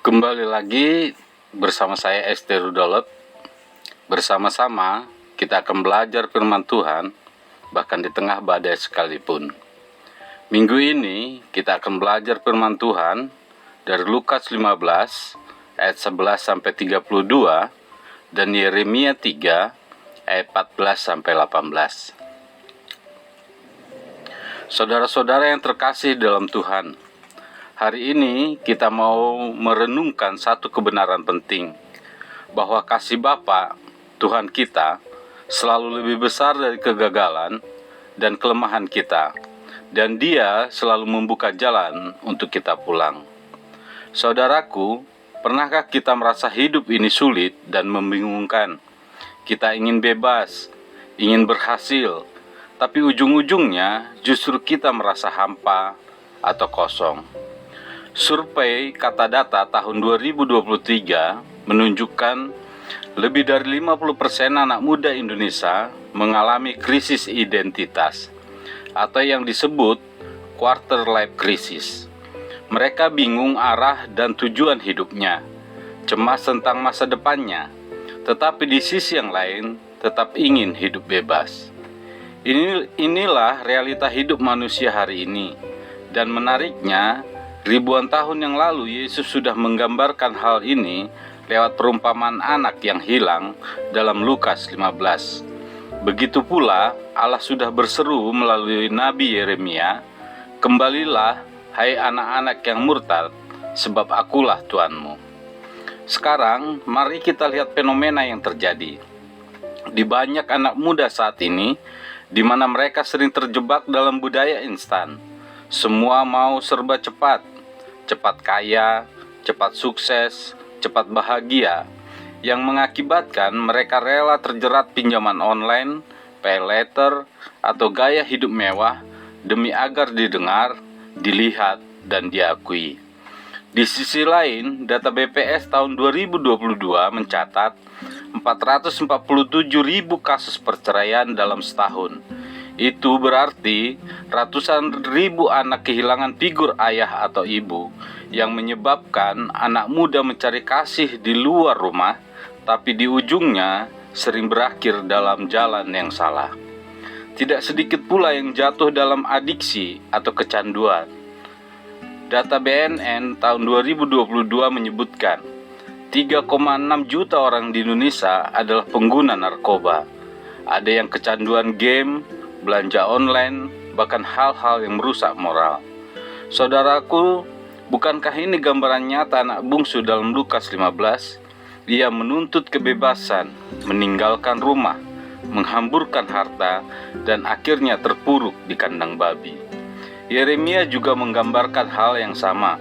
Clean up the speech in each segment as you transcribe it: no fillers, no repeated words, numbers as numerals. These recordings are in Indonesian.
Kembali lagi bersama saya ST Rudolf. Bersama-sama kita akan belajar firman Tuhan bahkan di tengah badai sekalipun. Minggu ini kita akan belajar firman Tuhan dari Lukas 15 ayat 11 sampai 32 dan Yeremia 3 ayat 14 sampai 18. Saudara-saudara yang terkasih dalam Tuhan, hari ini kita mau merenungkan satu kebenaran penting, bahwa kasih Bapa, Tuhan kita, selalu lebih besar dari kegagalan dan kelemahan kita, dan Dia selalu membuka jalan untuk kita pulang. Saudaraku, pernahkah kita merasa hidup ini sulit dan membingungkan? Kita ingin bebas, ingin berhasil, tapi ujung-ujungnya justru kita merasa hampa atau kosong. Survei Kata Data tahun 2023 menunjukkan lebih dari 50% anak muda Indonesia mengalami krisis identitas atau yang disebut quarter life crisis. Mereka bingung arah dan tujuan hidupnya, cemas tentang masa depannya, tetapi di sisi yang lain tetap ingin hidup bebas. Inilah realita hidup manusia hari ini. Dan menariknya, ribuan tahun yang lalu Yesus sudah menggambarkan hal ini lewat perumpamaan anak yang hilang dalam Lukas 15. Begitu pula Allah sudah berseru melalui Nabi Yeremia, "Kembalilah, hai anak-anak yang murtad, sebab akulah Tuhanmu." Sekarang, mari kita lihat fenomena yang terjadi di banyak anak muda saat ini, di mana mereka sering terjebak dalam budaya instan. Semua mau serba cepat, cepat kaya, cepat sukses, cepat bahagia, yang mengakibatkan mereka rela terjerat pinjaman online, pay later, atau gaya hidup mewah demi agar didengar, dilihat, dan diakui. Di sisi lain, data BPS tahun 2022 mencatat 447.000 kasus perceraian dalam setahun. Itu berarti ratusan ribu anak kehilangan figur ayah atau ibu, yang menyebabkan anak muda mencari kasih di luar rumah, tapi di ujungnya sering berakhir dalam jalan yang salah. Tidak sedikit pula yang jatuh dalam adiksi atau kecanduan. Data BNN tahun 2022 menyebutkan 3,6 juta orang di Indonesia adalah pengguna narkoba. Ada yang kecanduan game, belanja online, bahkan hal-hal yang merusak moral. Saudaraku, bukankah ini gambaran nyata anak bungsu dalam Lukas 15? Ia menuntut kebebasan, meninggalkan rumah, menghamburkan harta, dan akhirnya terpuruk di kandang babi. Yeremia juga menggambarkan hal yang sama.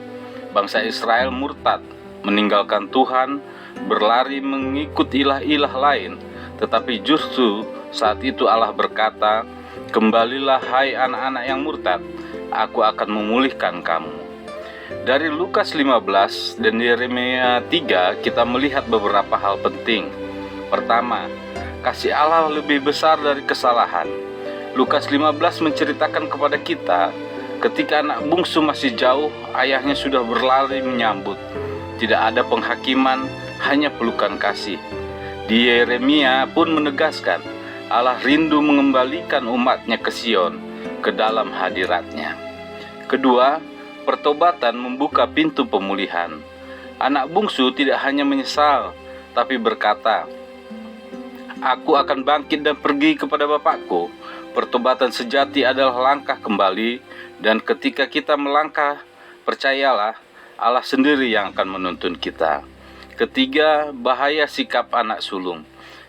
Bangsa Israel murtad, meninggalkan Tuhan, berlari mengikut ilah-ilah lain. Tetapi justru saat itu Allah berkata, "Kembalilah hai anak-anak yang murtad, aku akan memulihkan kamu." Dari Lukas 15 dan Yeremia 3 kita melihat beberapa hal penting. Pertama, kasih Allah lebih besar dari kesalahan. Lukas 15 menceritakan kepada kita, ketika anak bungsu masih jauh, ayahnya sudah berlari menyambut. Tidak ada penghakiman, hanya pelukan kasih. Di Yeremia pun menegaskan, Allah rindu mengembalikan umatnya ke Sion, ke dalam hadiratnya. Kedua, pertobatan membuka pintu pemulihan. Anak bungsu tidak hanya menyesal, tapi berkata, "Aku akan bangkit dan pergi kepada bapakku." Pertobatan sejati adalah langkah kembali, dan ketika kita melangkah, percayalah, Allah sendiri yang akan menuntun kita. Ketiga, bahaya sikap anak sulung.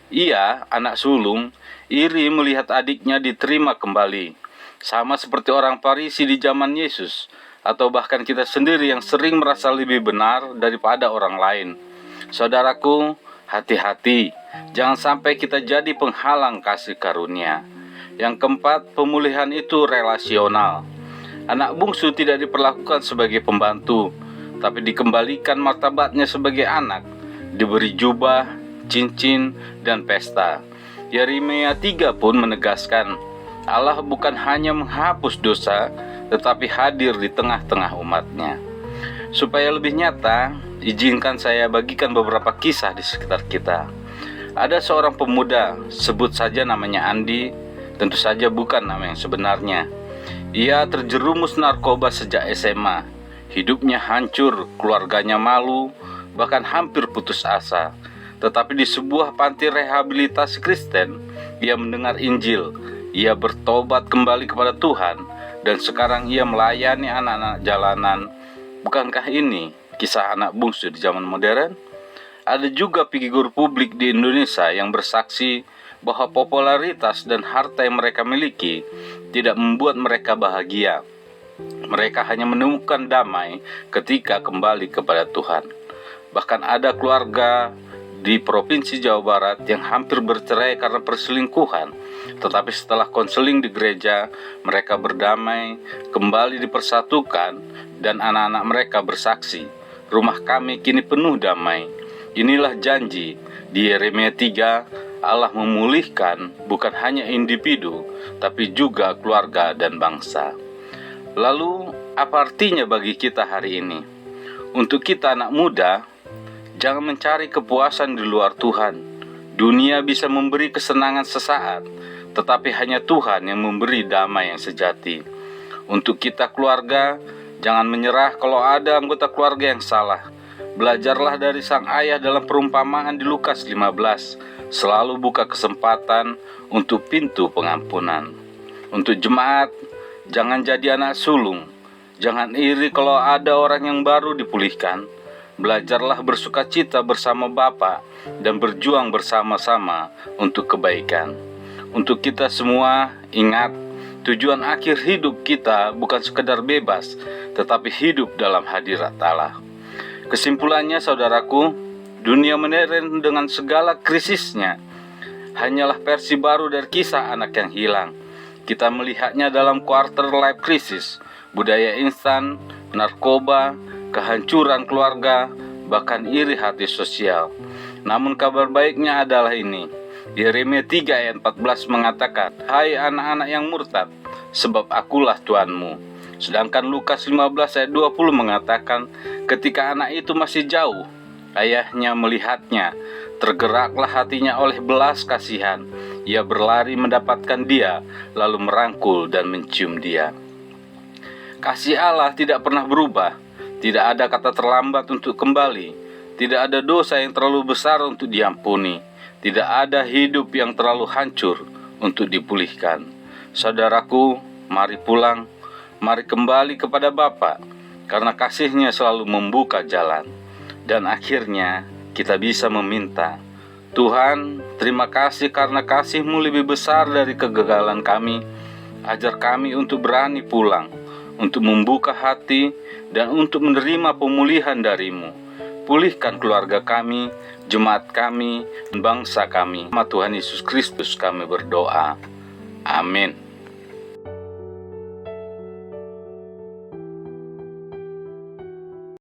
Ia, anak sulung, iri melihat adiknya diterima kembali. Sama seperti orang Farisi di zaman Yesus, atau bahkan kita sendiri yang sering merasa lebih benar daripada orang lain. Saudaraku, hati-hati, jangan sampai kita jadi penghalang kasih karunia. Yang keempat, pemulihan itu relasional. Anak bungsu tidak diperlakukan sebagai pembantu, tapi dikembalikan martabatnya sebagai anak, diberi jubah, cincin, dan pesta. Yeremia 3 pun menegaskan, Allah bukan hanya menghapus dosa, tetapi hadir di tengah-tengah umatnya. Supaya lebih nyata, izinkan saya bagikan beberapa kisah di sekitar kita. Ada seorang pemuda, sebut saja namanya Andi, tentu saja bukan nama yang sebenarnya. Ia terjerumus narkoba sejak SMA. Hidupnya hancur, keluarganya malu, bahkan hampir putus asa. Tetapi di sebuah panti rehabilitasi Kristen, ia mendengar Injil. Ia bertobat kembali kepada Tuhan, dan sekarang ia melayani anak-anak jalanan. Bukankah ini kisah anak bungsu di zaman modern? Ada juga figur publik di Indonesia yang bersaksi bahwa popularitas dan harta yang mereka miliki tidak membuat mereka bahagia. Mereka hanya menemukan damai ketika kembali kepada Tuhan. Bahkan ada keluarga di Provinsi Jawa Barat yang hampir bercerai karena perselingkuhan. Tetapi setelah konseling di gereja, mereka berdamai, kembali dipersatukan, dan anak-anak mereka bersaksi, "Rumah kami kini penuh damai." Inilah janji di Yeremia 3, Allah memulihkan bukan hanya individu, tapi juga keluarga dan bangsa. Lalu, apa artinya bagi kita hari ini? Untuk kita anak muda, jangan mencari kepuasan di luar Tuhan. Dunia bisa memberi kesenangan sesaat, tetapi hanya Tuhan yang memberi damai yang sejati. Untuk kita keluarga, jangan menyerah kalau ada anggota keluarga yang salah. Belajarlah dari sang ayah dalam perumpamaan di Lukas 15, selalu buka kesempatan untuk pintu pengampunan. Untuk jemaat, jangan jadi anak sulung. Jangan iri kalau ada orang yang baru dipulihkan. Belajarlah bersukacita bersama Bapa dan berjuang bersama-sama untuk kebaikan. Untuk kita semua, ingat, tujuan akhir hidup kita bukan sekedar bebas, tetapi hidup dalam hadirat Allah. Kesimpulannya, saudaraku, dunia modern dengan segala krisisnya hanyalah versi baru dari kisah anak yang hilang. Kita melihatnya dalam quarter life crisis, budaya instan, narkoba, kehancuran keluarga, bahkan iri hati sosial. Namun kabar baiknya adalah ini. Yeremia 3 ayat 14 mengatakan, "Hai anak-anak yang murtad, sebab akulah Tuhanmu." Sedangkan Lukas 15 ayat 20 mengatakan, ketika anak itu masih jauh, ayahnya melihatnya, tergeraklah hatinya oleh belas kasihan. Ia berlari mendapatkan dia, lalu merangkul dan mencium dia. Kasih Allah tidak pernah berubah. Tidak ada kata terlambat untuk kembali. Tidak ada dosa yang terlalu besar untuk diampuni. Tidak ada hidup yang terlalu hancur untuk dipulihkan. Saudaraku, mari pulang. Mari kembali kepada Bapa, karena kasih-Nya selalu membuka jalan. Dan akhirnya kita bisa meminta, "Tuhan, terima kasih karena kasih-Mu lebih besar dari kegagalan kami. Ajar kami untuk berani pulang, untuk membuka hati, dan untuk menerima pemulihan dari-Mu. Pulihkan keluarga kami, jemaat kami, dan bangsa kami. Nama Tuhan Yesus Kristus kami berdoa. Amin."